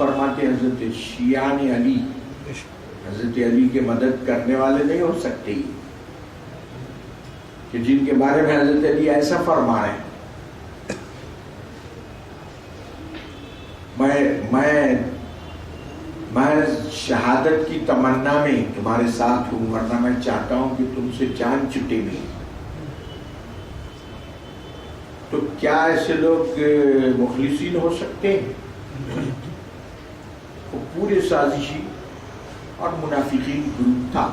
فرماتے حضرت شیعان علی حضرت علی کے مدد کرنے والے نہیں ہو سکتے کہ جن کے بارے میں حضرت علی ایسا فرما رہے ہیں. میں شہادت کی تمنا میں تمہارے ساتھ ہوں، ورنہ میں چاہتا ہوں کہ تم سے جان چھٹے بھی. تو کیا ایسے لوگ مخلصین ہو سکتے ہیں؟ وہ پورے سازشی اور منافقین گروپ تھا.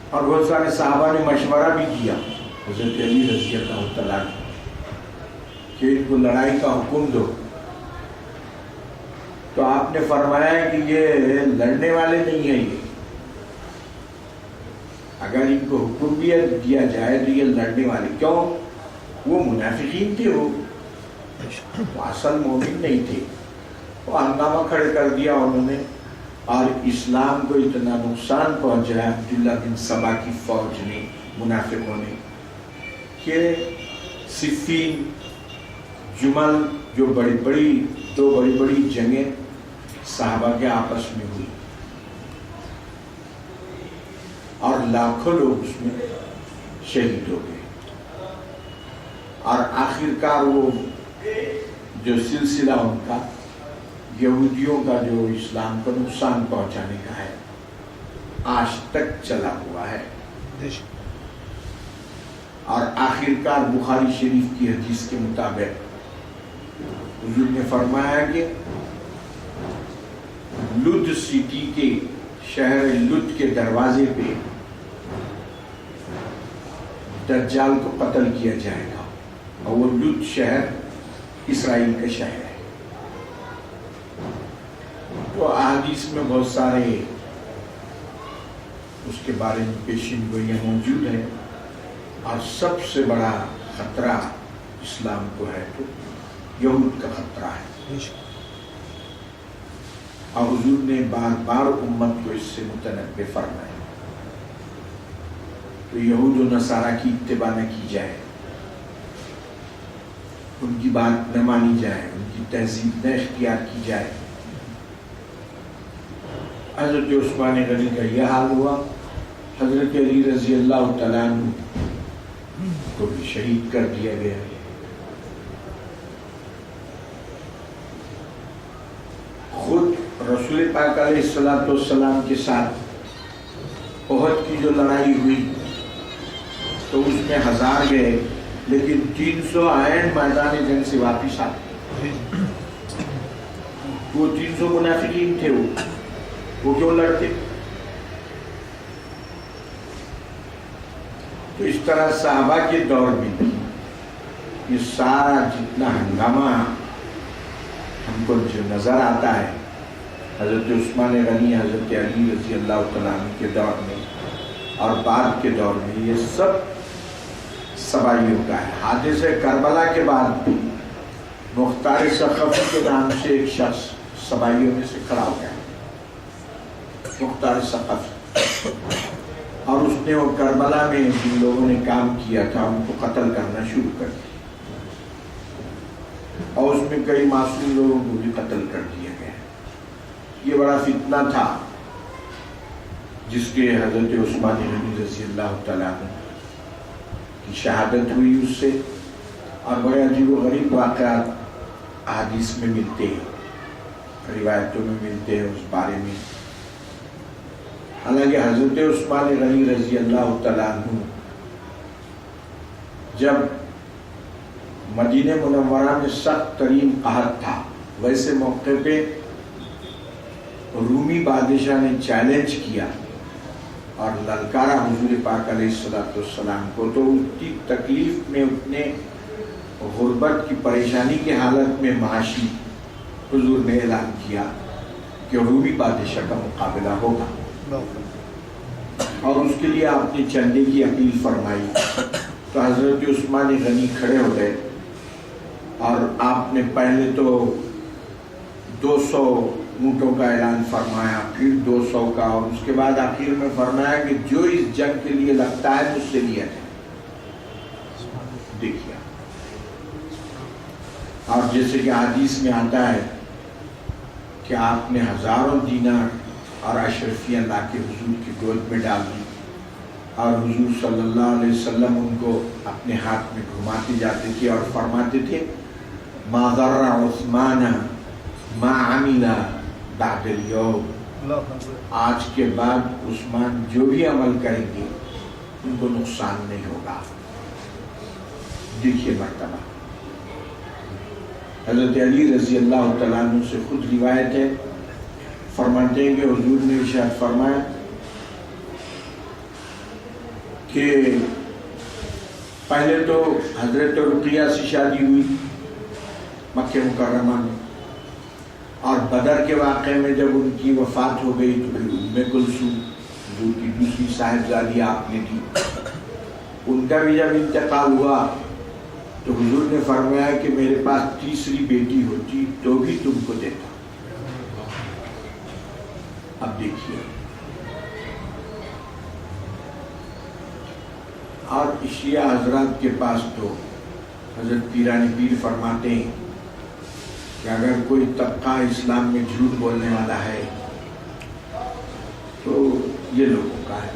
اور بہت سارے صحابہ نے مشورہ بھی کیا حضرت علی رضی اللہ تعالیٰ کہ ان کو لڑائی کا حکم دو. تو آپ نے فرمایا کہ یہ لڑنے والے نہیں ہیں، یہ اگر ان کو حکم بھی دیا جائے تو یہ لڑنے والے کیوں؟ وہ منافقین تھے، وہ اصل مومن نہیں تھے. وہ ہنگامہ کھڑے کر دیا انہوں نے، اور اسلام کو اتنا نقصان پہنچایا عبداللہ بن سبا کی فوج نے، منافقوں نے، کہ صفین، جمل، جو دو بڑی بڑی جنگیں صحابہ کے آپس میں ہوئی اور لاکھوں لوگ اس میں شہید ہو گئے. اور آخر کار وہ جو سلسلہ ان کا یہودیوں کا جو اسلام کو نقصان پہنچانے کا ہے آج تک چلا ہوا ہے. اور آخر کار بخاری شریف کی حدیث کے مطابق حضور نے فرمایا کہ لد سٹی کے شہر لد کے دروازے پہ دجال کو قتل کیا جائے گا، اور وہ لد شہر اسرائیل کا شہر ہے. تو احادیث میں بہت سارے اس کے بارے میں پیشین گوئیاں موجود ہیں، اور سب سے بڑا خطرہ اسلام کو ہے تو یہود کا خطرہ ہے. اور حضور نے بار بار امت کو اس سے متنبہ فرمایا تو یہود و نصارہ کی اتباع نہ کی جائے، ان کی بات نہ مانی جائے، ان کی تہذیب نہ اختیار کی جائے. حضرت عثمان غنی کا یہ حال ہوا. حضرت علی رضی اللہ تعالیٰ عنہ کو بھی شہید کر دیا گیا. خود رسول پاک علیہ السلام کے ساتھ احد کی جو لڑائی ہوئی تو اس میں 1000 گئے، لیکن 300 آئین میدان جنگ سے واپس آئے. وہ 300 منافقین تھے، وہ کیوں لڑتے؟ تو اس طرح صحابہ کے دور میں بھی یہ سارا جتنا ہنگامہ ہم کو جو نظر آتا ہے حضرت عثمان غنی، حضرت علی رضی اللہ تعالیٰ عنہ کے دور میں اور بعد کے دور میں، یہ سب سبائیوں کا ہے. حادثہ کربلا کے بعد بھی مختار ثقفی کے نام سے ایک شخص سبائیوں میں سے کھڑا ہو گیا، مختار ثقفی، اور اس نے وہ کربلا میں جن لوگوں نے کام کیا تھا ان کو قتل کرنا شروع کر دیا، اور اس میں کئی معصوم لوگوں کو بھی قتل کر دیا گیا. یہ بڑا فتنہ تھا جس کے حضرت عثمان غنی رضی اللہ تعالیٰ عنہ کی شہادت ہوئی اس سے. اور بڑے عجیب و غریب واقعات احادیث میں ملتے ہیں، روایتوں میں ملتے ہیں اس بارے میں. حالانکہ حضرت عثمان غنی رضی اللہ تعالیٰ عنہ جب مدینہ منورہ میں سخت ترین قحط تھا، ویسے موقع پہ رومی بادشاہ نے چیلنج کیا اور للکارا حضور پاک علیہ السلام کو. تو اس کی تکلیف میں اتنے غربت کی پریشانی کی حالت میں معاشی حضور نے اعلان کیا کہ رومی بادشاہ کا مقابلہ ہوگا، اور اس کے لیے آپ نے چندے کی اپیل فرمائی. تو حضرت عثمان غنی کھڑے ہو گئے اور آپ نے پہلے تو 200 اونٹوں کا اعلان فرمایا، پھر 200 کا، اور اس کے بعد آخر میں فرمایا کہ جو اس جنگ کے لیے لگتا ہے مجھ سے لیا جائے. دیکھیے. اور جیسے کہ حدیث میں آتا ہے کہ آپ نے ہزاروں دینار اور اشرفیاں لا کے حضور کی گود میں ڈال دی اور حضور صلی اللہ علیہ وسلم ان کو اپنے ہاتھ میں گھماتے جاتے تھے اور فرماتے تھے ما ضر عثمان ما عمل بعد اليوم، آج کے بعد عثمان جو بھی عمل کریں گے ان کو نقصان نہیں ہوگا. دیکھیے مرتبہ حضرت علی رضی اللہ تعالیٰ عنہ سے خود روایت ہے، فرماتے ہیں کہ حضور نے ارشاد فرمایا کہ پہلے تو حضرت رقیہ سے شادی ہوئی مکہ مکرمہ میں، اور بدر کے واقعے میں جب ان کی وفات ہو گئی تو پھر ام کلثوم حضور کی دوسری صاحبزادی آپ نے دی. ان کا بھی جب انتقال ہوا تو حضور نے فرمایا کہ میرے پاس تیسری بیٹی ہوتی تو بھی تم کو دیتا. اب دیکھیے، اور شیعہ حضرات کے پاس تو حضرت پیران پیر فرماتے ہیں کہ اگر کوئی طبقہ اسلام میں جھوٹ بولنے والا ہے تو یہ لوگوں کا ہے.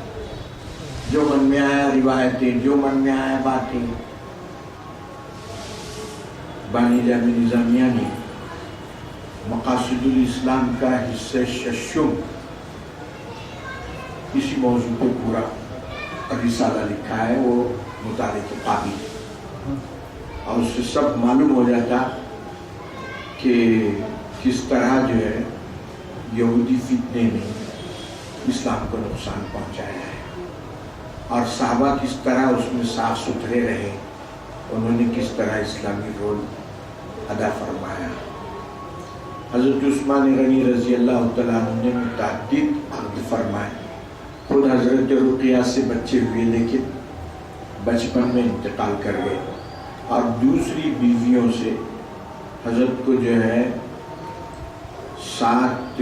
جو من میں آیا روایتیں، جو من میں آیا باتیں. بانی جامع نظامیہ نے مقاصد الاسلام کا حصہ ششم اسی موضوع پہ پورا رسالہ لکھا ہے، وہ مطالعے کے قابل ہے اور اس سے سب معلوم ہو جاتا کہ کس طرح جو ہے یہودی فتنے نے اسلام کو نقصان پہنچایا ہے اور صحابہ کس طرح اس میں صاف ستھرے رہے، انہوں نے کس طرح اسلامی رول ادا فرمایا. حضرت عثمان غنی رضی اللہ تعالیٰ عنہ نے متعدد عقد فرمائے. خود حضرت رقیہ سے بچے ہوئے لیکن بچپن میں انتقال کر گئے، اور دوسری بیویوں سے حضرت کو جو ہے 7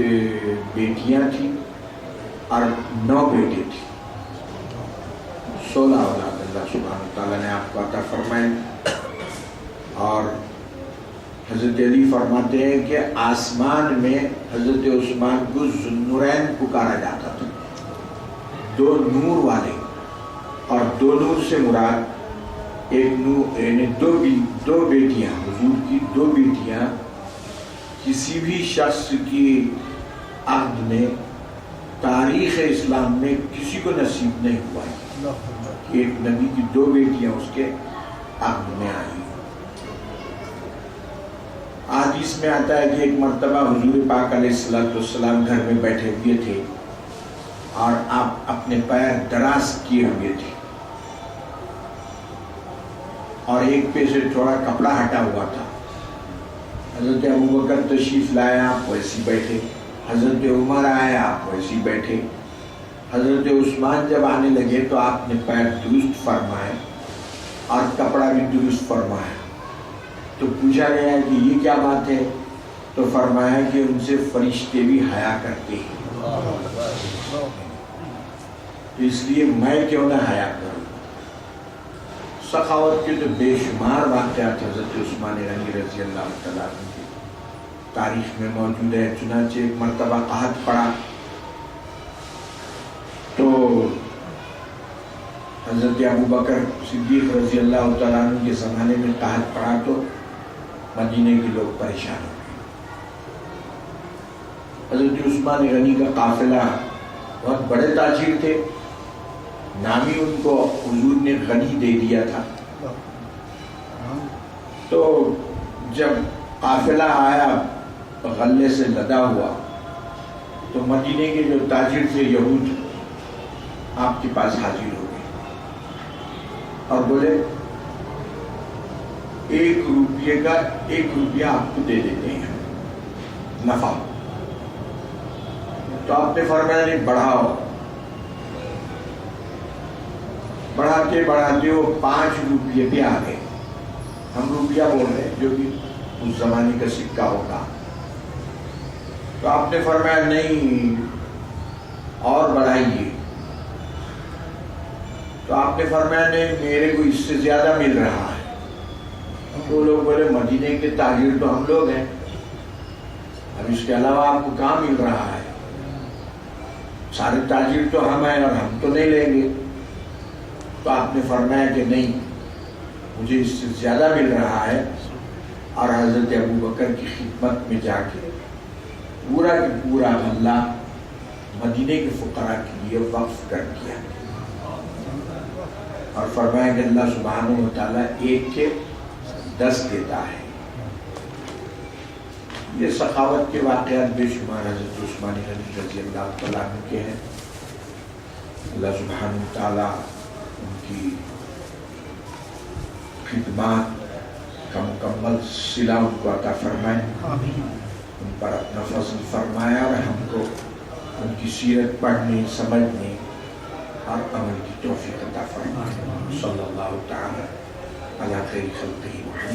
بیٹیاں تھیں اور 9 بیٹے تھے. 16 اولاد اللہ سبحانہ تعالیٰ نے آپ کو عطا فرمائے. اور حضرت علی فرماتے ہیں کہ آسمان میں حضرت عثمان کو ذوالنورین پکارا جاتا تھا، 2 نور والے. اور 2 نور سے مراد ایک نور یعنی 2 بیٹیاں، حضور کی 2 بیٹیاں کسی بھی شخص کی عقد میں تاریخ اسلام میں کسی کو نصیب نہیں ہوا ہے کہ ایک نبی کی 2 بیٹیاں اس کے عقد میں آئی. حدیث میں آتا ہے کہ ایک مرتبہ حضور پاک علیہ السلام گھر میں بیٹھے ہوئے تھے اور آپ اپنے پیر دراز کیے ہوئے تھے اور ایک پہ سے تھوڑا کپڑا ہٹا ہوا تھا. حضرت ابوبکر تشریف لائے، آپ ویسی بیٹھے. حضرت عمر آئے، آپ ویسی بیٹھے. حضرت عثمان جب آنے لگے تو آپ نے پیر درست فرمائے اور کپڑا بھی درست فرمایا. تو پوچھا گیا کہ یہ کیا بات ہے؟ تو فرمایا کہ ان سے فرشتے بھی حیا کرتے ہیں، تو اس لیے میں کیوں نہ حیا کروں. سخاوت کے تو بے شمار واقعات حضرت عثمان غنی رضی اللہ تعالیٰ عنہ کی تاریخ میں موجود ہے. چنانچہ ایک مرتبہ قحط پڑا تو حضرت ابوبکر صدیق رضی اللہ تعالیٰ عنہ کے زمانے میں قحط پڑا تو مدینے کے لوگ پریشان ہو گئے. حضرت عثمان غنی کا قافلہ بہت بڑے تاجر تھے، نام ہی ان کو حضور نے غنی دے دیا تھا. تو جب قافلہ آیا غلے سے لدا ہوا تو مدینے کے جو تاجر تھے یہود آپ کے پاس حاضر ہو گئے اور بولے 1 روپیے کا 1 روپیہ آپ کو دے دیتے ہیں نفع. تو آپ نے فرمایا نہیں، بڑھاؤ. بڑھاتے بڑھاتے وہ 5 روپیے پہ آ گئے. ہم روپیہ بول رہے ہیں جو بھی اس زمانے کا سکہ ہوگا. تو آپ نے فرمایا نہیں اور بڑھائیے. تو آپ نے فرمایا نہیں، میرے کو اس سے زیادہ مل رہا ہے. تو لوگ بولے مدینے کے تاجر تو ہم لوگ ہیں، اب اس کے علاوہ آپ کو کہاں مل رہا ہے؟ سارے تاجر تو ہم ہیں اور ہم تو نہیں لیں گے۔ تو آپ نے فرمایا کہ نہیں، مجھے اس سے زیادہ مل رہا ہے، اور حضرت ابو بکر کی خدمت میں جا کے پورا کی پورا غلہ مدینے کے فقراء کے لیے وقف کر دیا، اور فرمایا کہ اللہ سبحانہ و تعالیٰ 1 کے 10 دیتا ہے۔ یہ سخاوت کے واقعات بے شمار حضرت عثمان غنی رضی اللہ تعالیٰ عنہ کے ہیں۔ اللہ سبحانہ و تعالیٰ ان کی خدمات کا مکمل صلہ ان کو عطا فرمائے، ان پر اپنا فضل فرمایا، اور ہم کو ان کی سیرت پڑھنے، سمجھنے اور عمل کی توفیق عطا فرمائے۔ صلی اللہ تعالی علی خیر خلقہ محمد۔